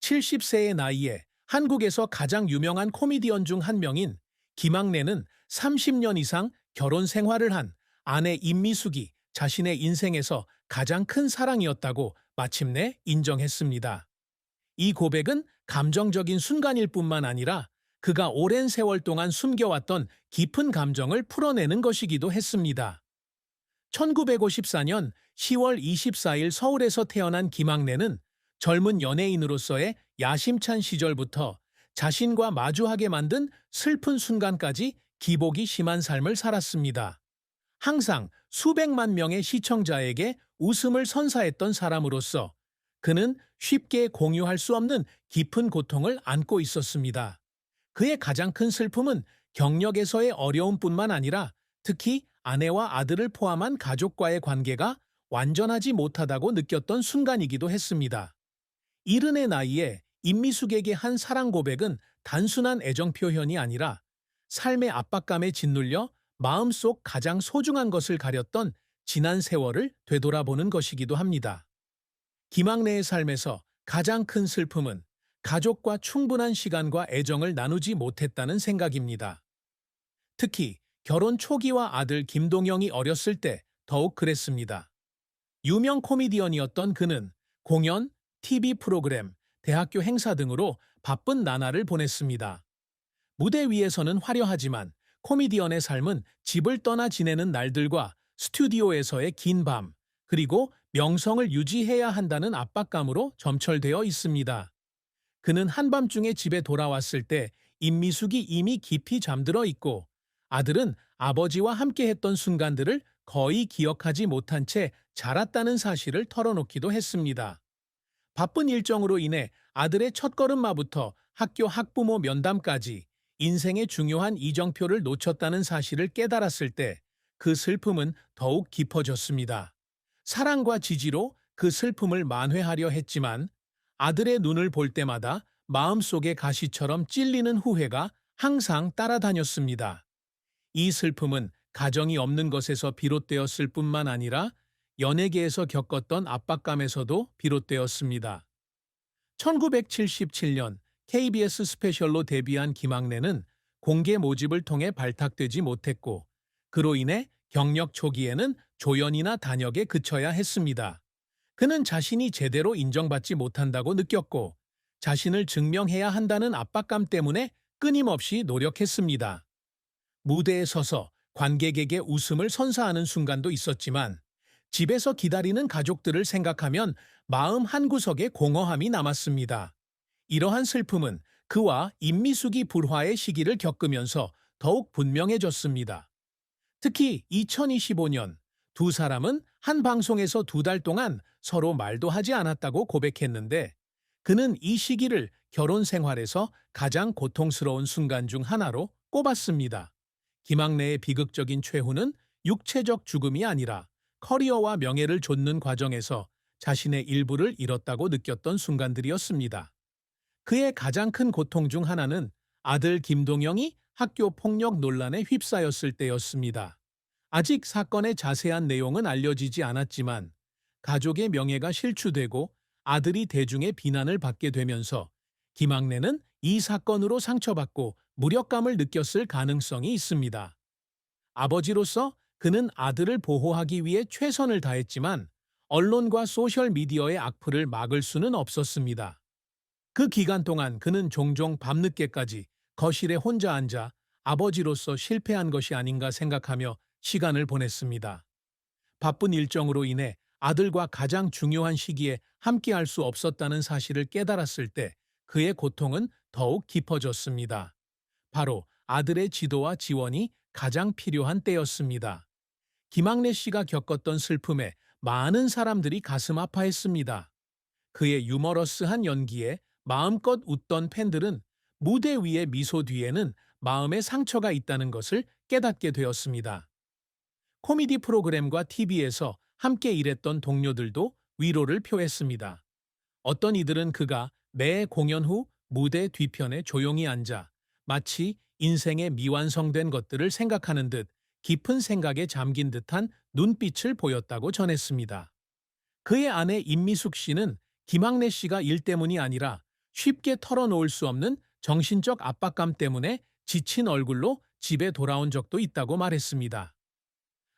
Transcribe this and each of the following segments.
70세의 나이에 한국에서 가장 유명한 코미디언 중 한 명인 김학래는 30년 이상 결혼 생활을 한 아내 임미숙이 자신의 인생에서 가장 큰 사랑이었다고 마침내 인정했습니다. 이 고백은 감정적인 순간일 뿐만 아니라 그가 오랜 세월 동안 숨겨왔던 깊은 감정을 풀어내는 것이기도 했습니다. 1954년 10월 24일 서울에서 태어난 김학래는 젊은 연예인으로서의 야심찬 시절부터 자신과 마주하게 만든 슬픈 순간까지 기복이 심한 삶을 살았습니다. 항상 수백만 명의 시청자에게 웃음을 선사했던 사람으로서 그는 쉽게 공유할 수 없는 깊은 고통을 안고 있었습니다. 그의 가장 큰 슬픔은 경력에서의 어려움뿐만 아니라 특히 아내와 아들을 포함한 가족과의 관계가 완전하지 못하다고 느꼈던 순간이기도 했습니다. 이른의 나이에 임미숙에게 한 사랑 고백은 단순한 애정 표현이 아니라 삶의 압박감에 짓눌려 마음속 가장 소중한 것을 가렸던 지난 세월을 되돌아보는 것이기도 합니다. 김학래의 삶에서 가장 큰 슬픔은 가족과 충분한 시간과 애정을 나누지 못했다는 생각입니다. 특히 결혼 초기와 아들 김동영이 어렸을 때 더욱 그랬습니다. 유명 코미디언이었던 그는 공연, TV 프로그램, 대학교 행사 등으로 바쁜 나날을 보냈습니다. 무대 위에서는 화려하지만 코미디언의 삶은 집을 떠나 지내는 날들과 스튜디오에서의 긴 밤, 그리고 명성을 유지해야 한다는 압박감으로 점철되어 있습니다. 그는 한밤중에 집에 돌아왔을 때 임미숙이 이미 깊이 잠들어 있고 아들은 아버지와 함께했던 순간들을 거의 기억하지 못한 채 자랐다는 사실을 털어놓기도 했습니다. 바쁜 일정으로 인해 아들의 첫걸음마부터 학교 학부모 면담까지 인생의 중요한 이정표를 놓쳤다는 사실을 깨달았을 때 그 슬픔은 더욱 깊어졌습니다. 사랑과 지지로 그 슬픔을 만회하려 했지만 아들의 눈을 볼 때마다 마음속의 가시처럼 찔리는 후회가 항상 따라다녔습니다. 이 슬픔은 가정이 없는 것에서 비롯되었을 뿐만 아니라 연예계에서 겪었던 압박감에서도 비롯되었습니다. 1977년 KBS 스페셜로 데뷔한 김학래는 공개 모집을 통해 발탁되지 못했고 그로 인해 경력 초기에는 조연이나 단역에 그쳐야 했습니다. 그는 자신이 제대로 인정받지 못한다고 느꼈고 자신을 증명해야 한다는 압박감 때문에 끊임없이 노력했습니다. 무대에 서서 관객에게 웃음을 선사하는 순간도 있었지만 집에서 기다리는 가족들을 생각하면 마음 한구석에 공허함이 남았습니다. 이러한 슬픔은 그와 임미숙이 불화의 시기를 겪으면서 더욱 분명해졌습니다. 특히 2025년 두 사람은 한 방송에서 2달 동안 서로 말도 하지 않았다고 고백했는데 그는 이 시기를 결혼 생활에서 가장 고통스러운 순간 중 하나로 꼽았습니다. 김학래의 비극적인 최후는 육체적 죽음이 아니라 커리어와 명예를 좇는 과정에서 자신의 일부를 잃었다고 느꼈던 순간들이었습니다. 그의 가장 큰 고통 중 하나는 아들 김동영이 학교 폭력 논란에 휩싸였을 때였습니다. 아직 사건의 자세한 내용은 알려지지 않았지만 가족의 명예가 실추되고 아들이 대중의 비난을 받게 되면서 김학래는 이 사건으로 상처받고 무력감을 느꼈을 가능성이 있습니다. 아버지로서 그는 아들을 보호하기 위해 최선을 다했지만 언론과 소셜미디어의 악플을 막을 수는 없었습니다. 그 기간 동안 그는 종종 밤늦게까지 거실에 혼자 앉아 아버지로서 실패한 것이 아닌가 생각하며 시간을 보냈습니다. 바쁜 일정으로 인해 아들과 가장 중요한 시기에 함께할 수 없었다는 사실을 깨달았을 때 그의 고통은 더욱 깊어졌습니다. 바로 아들의 지도와 지원이 가장 필요한 때였습니다. 김학래 씨가 겪었던 슬픔에 많은 사람들이 가슴 아파했습니다. 그의 유머러스한 연기에 마음껏 웃던 팬들은 무대 위의 미소 뒤에는 마음의 상처가 있다는 것을 깨닫게 되었습니다. 코미디 프로그램과 TV에서 함께 일했던 동료들도 위로를 표했습니다. 어떤 이들은 그가 매 공연 후 무대 뒤편에 조용히 앉아 마치 인생의 미완성된 것들을 생각하는 듯 깊은 생각에 잠긴 듯한 눈빛을 보였다고 전했습니다. 그의 아내 임미숙 씨는 김학래 씨가 일 때문이 아니라 쉽게 털어놓을 수 없는 정신적 압박감 때문에 지친 얼굴로 집에 돌아온 적도 있다고 말했습니다.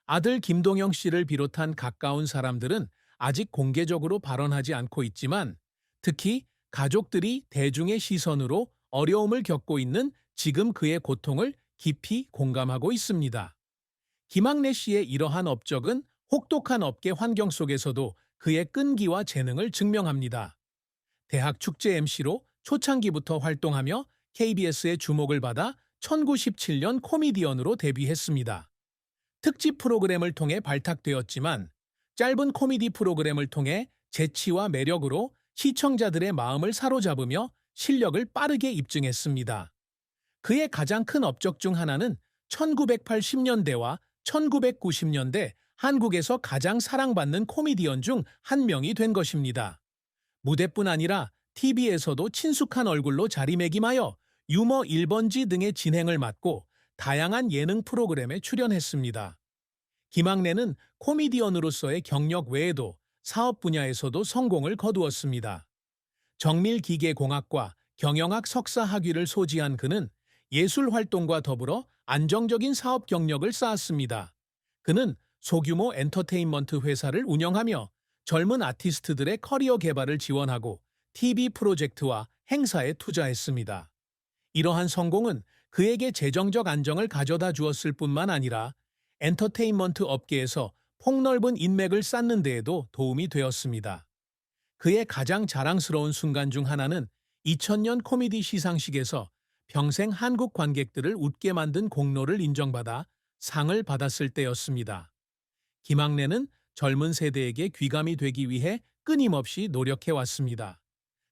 아들 김동영 씨를 비롯한 가까운 사람들은 아직 공개적으로 발언하지 않고 있지만, 특히 가족들이 대중의 시선으로 어려움을 겪고 있는 지금 그의 고통을 깊이 공감하고 있습니다. 김학래 씨의 이러한 업적은 혹독한 업계 환경 속에서도 그의 끈기와 재능을 증명합니다. 대학 축제 MC로 초창기부터 활동하며 KBS의 주목을 받아 1917년 코미디언으로 데뷔했습니다. 특집 프로그램을 통해 발탁되었지만, 짧은 코미디 프로그램을 통해 재치와 매력으로 시청자들의 마음을 사로잡으며 실력을 빠르게 입증했습니다. 그의 가장 큰 업적 중 하나는 1980년대와 1990년대 한국에서 가장 사랑받는 코미디언 중 한 명이 된 것입니다. 무대뿐 아니라 TV에서도 친숙한 얼굴로 자리매김하여 유머 1번지 등의 진행을 맡고 다양한 예능 프로그램에 출연했습니다. 김학래는 코미디언으로서의 경력 외에도 사업 분야에서도 성공을 거두었습니다. 정밀기계공학과 경영학 석사 학위를 소지한 그는 예술 활동과 더불어 안정적인 사업 경력을 쌓았습니다. 그는 소규모 엔터테인먼트 회사를 운영하며 젊은 아티스트들의 커리어 개발을 지원하고 TV 프로젝트와 행사에 투자했습니다. 이러한 성공은 그에게 재정적 안정을 가져다 주었을 뿐만 아니라 엔터테인먼트 업계에서 폭넓은 인맥을 쌓는 데에도 도움이 되었습니다. 그의 가장 자랑스러운 순간 중 하나는 2000년 코미디 시상식에서 평생 한국 관객들을 웃게 만든 공로를 인정받아 상을 받았을 때였습니다. 김학래는 젊은 세대에게 귀감이 되기 위해 끊임없이 노력해왔습니다.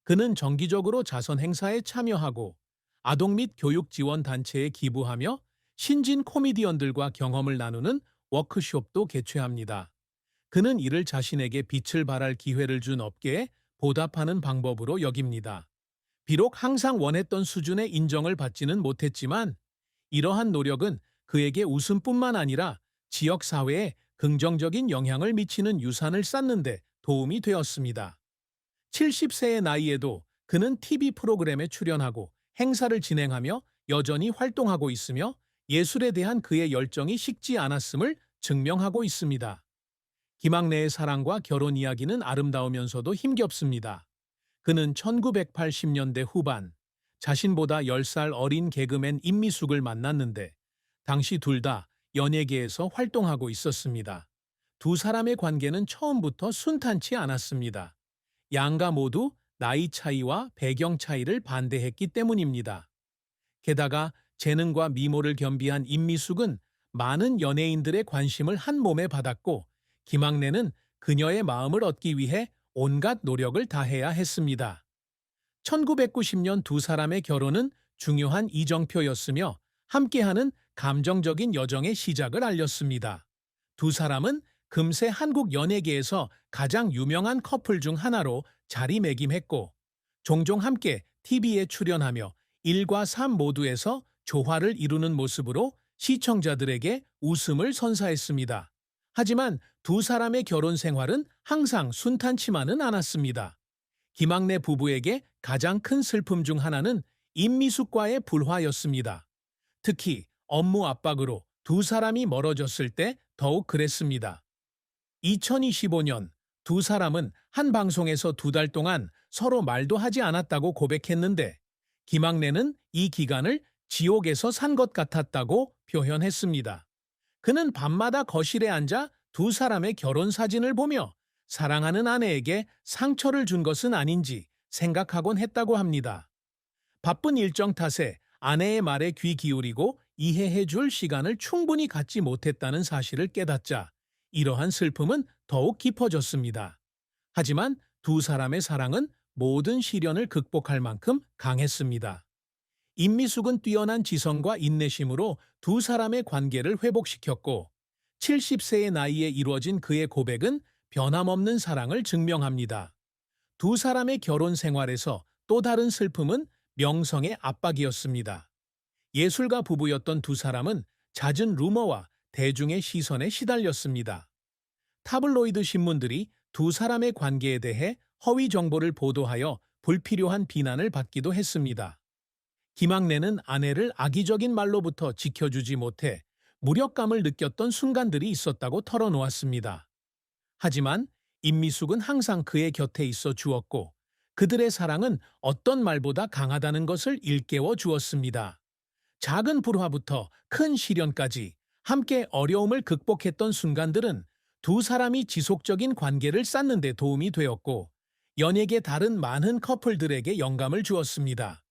그는 정기적으로 자선 행사에 참여하고 아동 및 교육 지원 단체에 기부하며 신진 코미디언들과 경험을 나누는 워크숍도 개최합니다. 그는 이를 자신에게 빛을 발할 기회를 준 업계에 보답하는 방법으로 여깁니다. 비록 항상 원했던 수준의 인정을 받지는 못했지만, 이러한 노력은 그에게 웃음뿐만 아니라 지역 사회에 긍정적인 영향을 미치는 유산을 쌓는 데 도움이 되었습니다. 70세의 나이에도 그는 TV 프로그램에 출연하고 행사를 진행하며 여전히 활동하고 있으며 예술에 대한 그의 열정이 식지 않았음을 증명하고 있습니다. 김학래의 사랑과 결혼 이야기는 아름다우면서도 힘겹습니다. 그는 1980년대 후반 자신보다 10살 어린 개그맨 임미숙을 만났는데, 당시 둘 다 연예계에서 활동하고 있었습니다. 두 사람의 관계는 처음부터 순탄치 않았습니다. 양가 모두 나이 차이와 배경 차이를 반대했기 때문입니다. 게다가 재능과 미모를 겸비한 임미숙은 많은 연예인들의 관심을 한 몸에 받았고, 김학래는 그녀의 마음을 얻기 위해 온갖 노력을 다해야 했습니다. 1990년 두 사람의 결혼은 중요한 이정표였으며 함께하는 감정적인 여정의 시작을 알렸습니다. 두 사람은 금세 한국 연예계에서 가장 유명한 커플 중 하나로 자리매김했고, 종종 함께 TV에 출연하며 일과 삶 모두에서 조화를 이루는 모습으로 시청자들에게 웃음을 선사했습니다. 하지만 두 사람의 결혼 생활은 항상 순탄치만은 않았습니다. 김학래 부부에게 가장 큰 슬픔 중 하나는 임미숙과의 불화였습니다. 특히 업무 압박으로 두 사람이 멀어졌을 때 더욱 그랬습니다. 2025년 두 사람은 한 방송에서 2달 동안 서로 말도 하지 않았다고 고백했는데, 김학래는 이 기간을 지옥에서 산 것 같았다고 표현했습니다. 그는 밤마다 거실에 앉아 두 사람의 결혼 사진을 보며 사랑하는 아내에게 상처를 준 것은 아닌지 생각하곤 했다고 합니다. 바쁜 일정 탓에 아내의 말에 귀 기울이고 이해해 줄 시간을 충분히 갖지 못했다는 사실을 깨닫자 이러한 슬픔은 더욱 깊어졌습니다. 하지만 두 사람의 사랑은 모든 시련을 극복할 만큼 강했습니다. 임미숙은 뛰어난 지성과 인내심으로 두 사람의 관계를 회복시켰고, 70세의 나이에 이루어진 그의 고백은 변함없는 사랑을 증명합니다. 두 사람의 결혼 생활에서 또 다른 슬픔은 명성의 압박이었습니다. 예술가 부부였던 두 사람은 잦은 루머와 대중의 시선에 시달렸습니다. 타블로이드 신문들이 두 사람의 관계에 대해 허위 정보를 보도하여 불필요한 비난을 받기도 했습니다. 김학래는 아내를 악의적인 말로부터 지켜주지 못해 무력감을 느꼈던 순간들이 있었다고 털어놓았습니다. 하지만 임미숙은 항상 그의 곁에 있어 주었고 그들의 사랑은 어떤 말보다 강하다는 것을 일깨워 주었습니다. 작은 불화부터 큰 시련까지 함께 어려움을 극복했던 순간들은 두 사람이 지속적인 관계를 쌓는 데 도움이 되었고 연예계 다른 많은 커플들에게 영감을 주었습니다.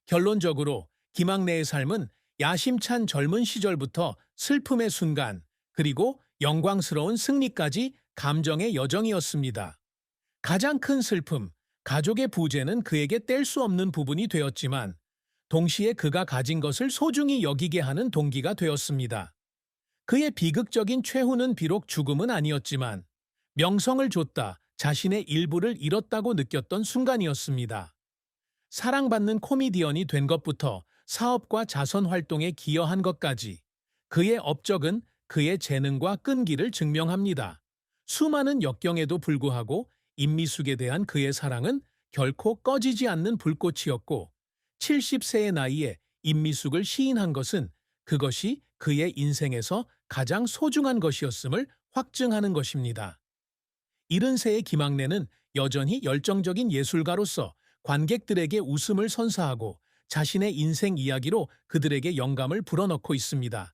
결론적으로 김학래의 삶은 야심찬 젊은 시절부터 슬픔의 순간, 그리고 영광스러운 승리까지 감정의 여정이었습니다. 가장 큰 슬픔, 가족의 부재는 그에게 뗄 수 없는 부분이 되었지만 동시에 그가 가진 것을 소중히 여기게 하는 동기가 되었습니다. 그의 비극적인 최후는 비록 죽음은 아니었지만 명성을 줬다, 자신의 일부를 잃었다고 느꼈던 순간이었습니다. 사랑받는 코미디언이 된 것부터 사업과 자선 활동에 기여한 것까지 그의 업적은 그의 재능과 끈기를 증명합니다. 수많은 역경에도 불구하고 임미숙에 대한 그의 사랑은 결코 꺼지지 않는 불꽃이었고 70세의 나이에 임미숙을 시인한 것은 그것이 그의 인생에서 가장 소중한 것이었음을 확증하는 것입니다. 70세의 김학래는 여전히 열정적인 예술가로서 관객들에게 웃음을 선사하고 자신의 인생 이야기로 그들에게 영감을 불어넣고 있습니다.